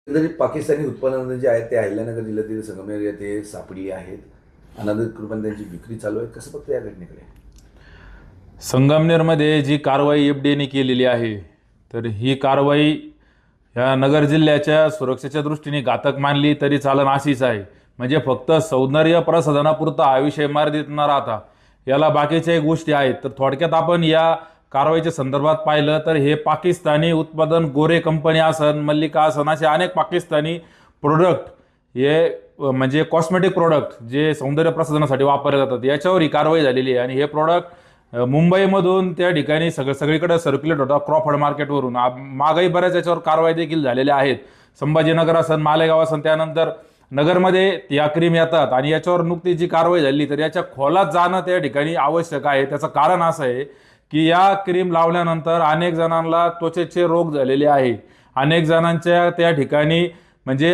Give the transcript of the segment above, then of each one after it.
तरी पाकिस्तानी उत्पादनं जे आहेत ते अहिल्यानगर जिल्ह्यातील संगमनेर येथे सापडली आहेत. अनधिकृत रूपाने त्यांची विक्री चालू आहे. कसं बघतं या घटनेकडे? संगमनेरमध्ये जी कारवाई FDAने केलेली आहे, तर ही कारवाई ह्या नगर जिल्ह्याच्या सुरक्षेच्या दृष्टीने घातक मानली तरी चालन अशीच आहे. म्हणजे फक्त सौंदर्य प्रसाधनापुरता हा विषय मर्यादित न राहता याला बाकीच्याही गोष्टी आहेत. तर थोडक्यात आपण या कारवाईच्या संदर्भात पाहिलं तर हे पाकिस्तानी उत्पादन गोरे कंपनी असन, मल्लिका असन, असे अनेक पाकिस्तानी प्रोडक्ट हे म्हणजे कॉस्मेटिक प्रोडक्ट जे सौंदर्य प्रसाधनासाठी वापरले जातात याच्यावर ही कारवाई झालेली आहे. आणि हे प्रोडक्ट मुंबईमधून त्या ठिकाणी सगळीकडे सर्क्युलेट होता क्रॉफर्ड मार्केटवरून. मागही बऱ्याच याच्यावर कारवाई देखील झालेल्या आहेत. संभाजीनगर असन, मालेगाव असन, त्यानंतर नगरमध्ये या क्रीम येतात आणि याच्यावर नुकतीच जी कारवाई झाली तर याच्या खोलात जाणं त्या ठिकाणी आवश्यक आहे. त्याचं कारण असं आहे की या क्रीम लावल्यानंतर अनेक जणांना त्वचेचे रोग झालेले आहे. अनेक जणांच्या त्या ठिकाणी म्हणजे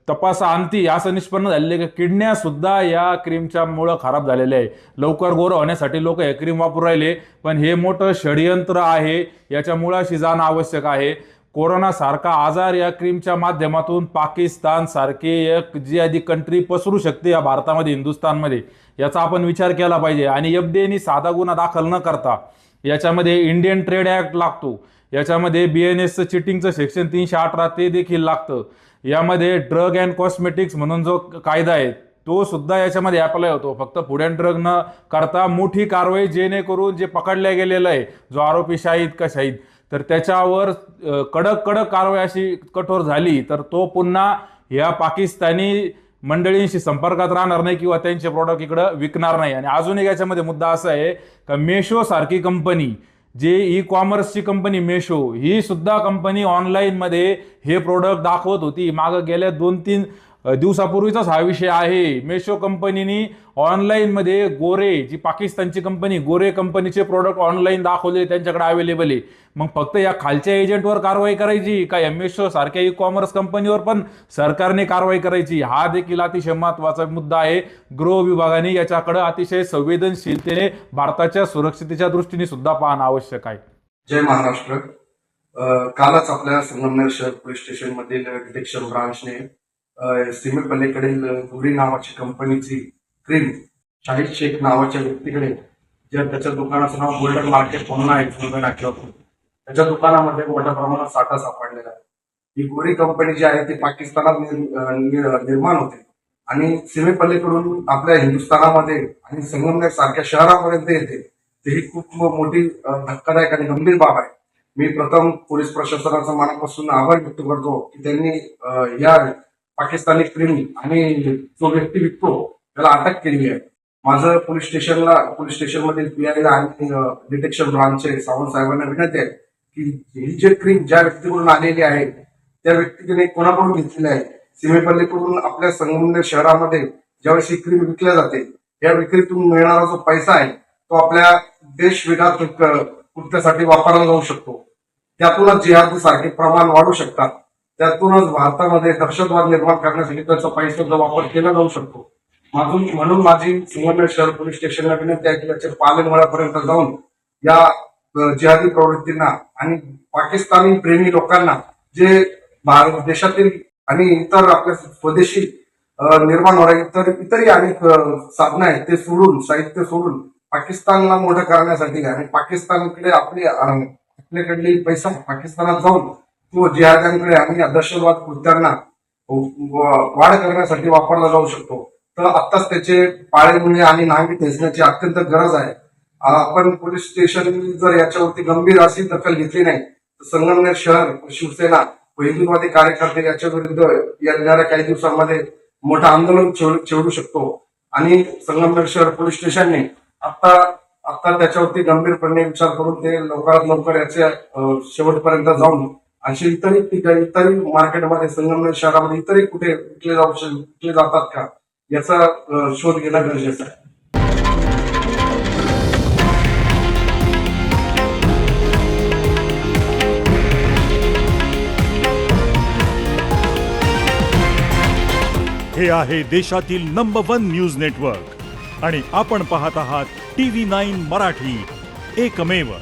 तपासाअंती असं निष्पन्न झालेले की किडन्या सुद्धा या क्रीमच्या मुळे खराब झालेल्या आहे. लवकर गोरं होण्यासाठी लोक हे क्रीम वापरू राहिले, पण हे मोठं षडयंत्र आहे. याच्या मुळाशी जाणं आवश्यक आहे. कोरोना सारखा आजार या क्रीमच्या माध्यमातून पाकिस्तान सारखे एक जी आधी कंट्री पसरू शकते या भारतामध्ये, हिंदुस्थानमध्ये, याचा आपण विचार केला पाहिजे. आणि FDAने साधा गुन्हा दाखल न करता याच्यामध्ये इंडियन ट्रेड ॲक्ट लागतो, याच्यामध्ये BNSचं चिटिंगचं सेक्शन 318 ते देखील लागतं. यामध्ये ड्रग अँड कॉस्मेटिक्स म्हणून जो कायदा आहे तो सुद्धा याच्यामध्ये अप्लाय होतो. फक्त फूड अँड ड्रग न करता मोठी कारवाई जेणेकरून जे पकडल्या गेलेलं आहे, जो आरोपी शाहिद का शाहिद, तर त्याच्यावर कडक कारवाई अशी कठोर झाली तर तो पुन्हा या पाकिस्तानी मंडळींशी संपर्कात राहणार नाही किंवा त्यांचे प्रोडक्ट इकडं विकणार नाही. आणि अजून एक याच्यामध्ये मुद्दा असा आहे का मेशो सारखी कंपनी, जे ई कॉमर्सची कंपनी मेशो, ही सुद्धा कंपनी ऑनलाईनमध्ये हे प्रोडक्ट दाखवत होती. मागं गेल्या 2-3 दिवसापूर्वीचाच हा विषय आहे. मेशो कंपनीनी ऑनलाईनमध्ये गोरे, जी पाकिस्तानची कंपनी, गोरे कंपनीचे प्रोडक्ट ऑनलाईन दाखवले, त्यांच्याकडे अवेलेबल आहे. मग फक्त या खालच्या एजंटवर कारवाई करायची का या मेशो सारख्या ई कॉमर्स कंपनीवर पण सरकारने कारवाई करायची? हा देखील अतिशय महत्त्वाचा मुद्दा आहे. गृह विभागाने याच्याकडे अतिशय संवेदनशीलतेने भारताच्या सुरक्षितेच्या दृष्टीने सुद्धा पाहणं आवश्यक आहे. जय महाराष्ट्र. कालच आपल्या संगमनेर शहर पोलीस स्टेशन मधील डिटेक्शन ब्रांचने सीमेपलीकडील गुरी नावाची कंपनीची क्रीम शाहिद शेख नावाच्या व्यक्तीकडे, जर त्याच्या दुकानाचं नाव गोल्डन मार्केट म्हणून आहे, त्याच्या दुकानामध्ये मोठ्या प्रमाणात साठा सापडलेला आहे. ही गोरी कंपनी जी आहे ती पाकिस्तानात निर्माण होते आणि सीमेपलीकडून आपल्या हिंदुस्थानामध्ये आणि संगमनेर सारख्या शहरापर्यंत येते. ही खूप मोठी धक्कादायक आणि गंभीर बाब आहे. मी प्रथम पोलीस प्रशासनाचा मनापासून आभार व्यक्त करतो की त्यांनी या पाकिस्तानी क्रीम आणि जो व्यक्ती विकतो त्याला अटक केली आहे. माझं पोलीस स्टेशनमधील PI आणि डिटेक्शन ब्रांचचे सावंत साहेबांना विनंती आहे की ही जे क्रीम ज्या व्यक्तीकडून आलेली आहे त्या व्यक्तीने कोणाकडून घेतलेली आहे, सीमेपल्लीकडून आपल्या संगमनेर शहरामध्ये ज्यावेळेस ही क्रीम विकल्या जाते, या विक्रीतून मिळणारा जो पैसा आहे तो आपल्या देशविघात कृत्यासाठी वापरला जाऊ शकतो. त्यातूनच जिहादी सारखे प्रमाण वाढू शकतात. त्यातूनच भारतामध्ये दहशतवाद निर्माण करण्यासाठी त्याचा पैशाचा वापर केला जाऊ शकतो. म्हणून माझी संगमनेर शहर पोलीस स्टेशनला विनंती आहे की याचे पालनमळापर्यंत जाऊन या जिहादी प्रवृत्तींना आणि पाकिस्तानी प्रेमी लोकांना, जे भारत देशातील आणि इतर आपल्या स्वदेशी निर्माण होणारे इतरही अनेक साधनं आहेत ते सोडून, साहित्य सोडून पाकिस्तानला मोठं करण्यासाठी आणि पाकिस्तानकडे आपल्याकडली पैसा पाकिस्तानात जाऊन तो जिहाद्यांकडे आणि दहशतवाद कृत्यांना वाढ करण्यासाठी वापरला जाऊ शकतो. तर आत्ताच त्याचे पाळेमुळे आणि नांगी ठेचण्याची अत्यंत गरज आहे. आपण पोलीस स्टेशन जर याच्यावरती गंभीर अशी दखल घेतली नाही तर संगमनेर शहर, शिवसेना व हिंदुत्ववादी कार्यकर्ते याच्या विरुद्ध येणाऱ्या काही दिवसांमध्ये मोठं आंदोलन छेडू शकतो. आणि संगमनेर शहर पोलीस स्टेशनने आता त्याच्यावरती गंभीरपणे विचार करून ते लवकरात लवकर याच्या शेवटपर्यंत जाऊन अशी इतरही मार्केटमध्ये, संगमनेर शहरामध्ये इतरही कुठे विकले जातात का याचा शोध घेणं गरजेचं आहे. हे आहे देशातील नंबर 1 न्यूज नेटवर्क आणि आपण पाहत आहात TV9 मराठी, एकमेव.